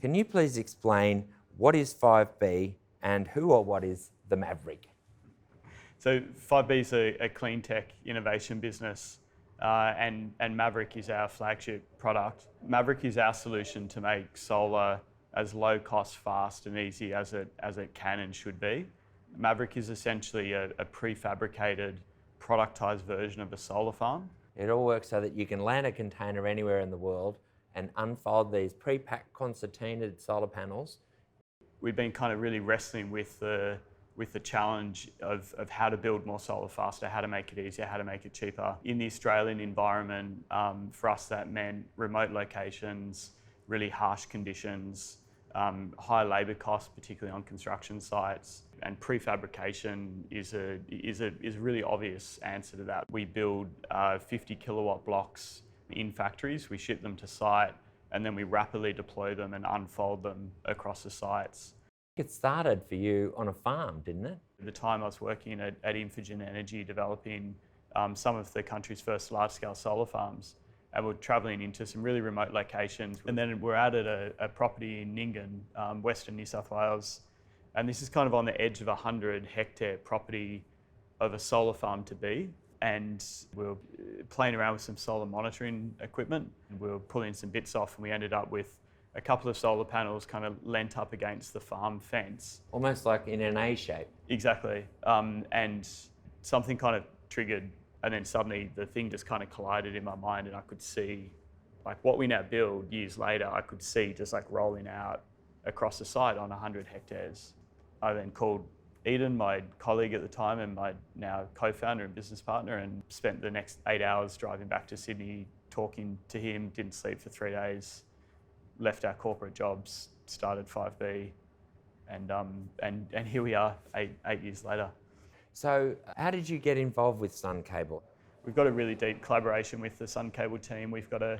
Can you please explain what is 5B and who or what is the Maverick? So 5B is a clean tech innovation business, and Maverick is our flagship product. Maverick is our solution to make solar as low cost, fast and easy as it can and should be. Maverick is essentially a prefabricated, productized version of a solar farm. It all works so that you can land a container anywhere in the world and unfold these pre-packed concertinaed solar panels. We've been kind of really wrestling with the challenge of how to build more solar faster, how to make it easier, how to make it cheaper. In the Australian environment, for us that meant remote locations, really harsh conditions, high labour costs, particularly on construction sites, and prefabrication is a really obvious answer to that. We build 50 kilowatt blocks in factories, we ship them to site, and then we rapidly deploy them and unfold them across the sites. It started for you on a farm, didn't it? At the time I was working at Innovators Energy developing some of the country's first large-scale solar farms, and we're travelling into some really remote locations. And then we're out at a property in Ningen, Western New South Wales, and this is kind of on the edge of a 100-hectare property of a solar farm to be. And we were playing around with some solar monitoring equipment, and we were pulling some bits off, and we ended up with a couple of solar panels kind of lent up against the farm fence. Almost like in an A shape. Exactly. And something kind of triggered, and then suddenly the thing just kind of collided in my mind, and I could see, like, what we now build years later, I could see just like rolling out across the site on 100 hectares. I then called Edan, my colleague at the time and my now co-founder and business partner, and spent the next 8 hours driving back to Sydney, talking to him, didn't sleep for 3 days, left our corporate jobs, started 5B, and here we are eight years later. So how did you get involved with Sun Cable? We've got a really deep collaboration with the Sun Cable team. We've got a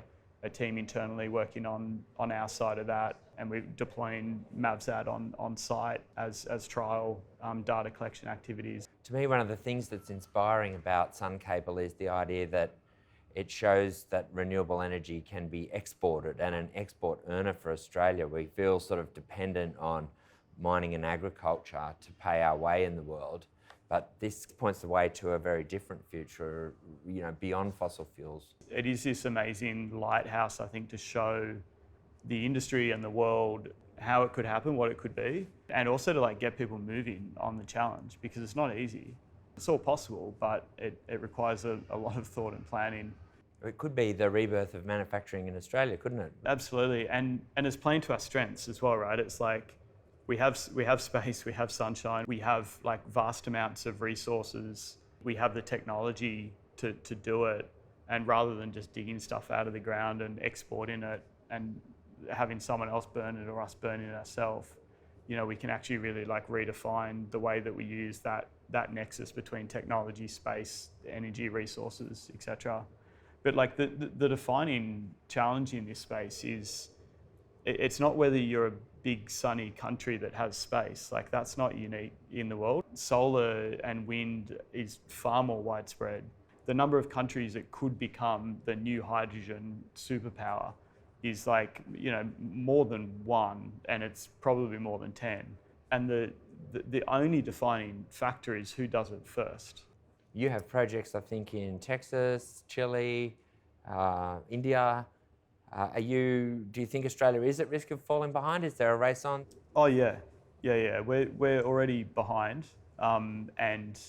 team internally working on our side of that, and we're deploying MavZad on site as trial data collection activities. To me, one of the things that's inspiring about Sun Cable is the idea that it shows that renewable energy can be exported and an export earner for Australia. We feel sort of dependent on mining and agriculture to pay our way in the world, but this points the way to a very different future, you know, beyond fossil fuels. It is this amazing lighthouse, I think, to show the industry and the world how it could happen, what it could be, and also to like get people moving on the challenge, because it's not easy. It's all possible, but it requires a lot of thought and planning. It could be the rebirth of manufacturing in Australia, couldn't it? Absolutely, and it's playing to our strengths as well, right? It's like we have space, we have sunshine, we have like vast amounts of resources, we have the technology to do it, and rather than just digging stuff out of the ground and exporting it and having someone else burn it or us burning it ourselves, you know, we can actually really like redefine the way that we use that nexus between technology, space, energy, resources, etc. But like the defining challenge in this space is it's not whether you're a big sunny country that has space. Like, that's not unique in the world. Solar and wind is far more widespread. The number of countries that could become the new hydrogen superpower is like, you know, more than one, and it's probably more than 10. And the only defining factor is who does it first. You have projects, I think, in Texas, Chile, India. Do you think Australia is at risk of falling behind? Is there a race on? Oh yeah. We're already behind, and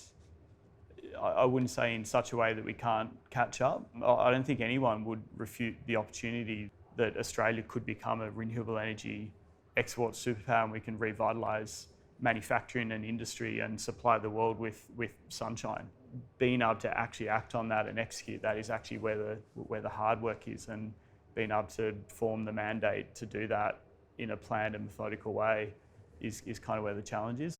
I wouldn't say in such a way that we can't catch up. I don't think anyone would refute the opportunity that Australia could become a renewable energy export superpower, and we can revitalise manufacturing and industry and supply the world with sunshine. Being able to actually act on that and execute that is actually where the hard work is, and being able to form the mandate to do that in a planned and methodical way is kind of where the challenge is.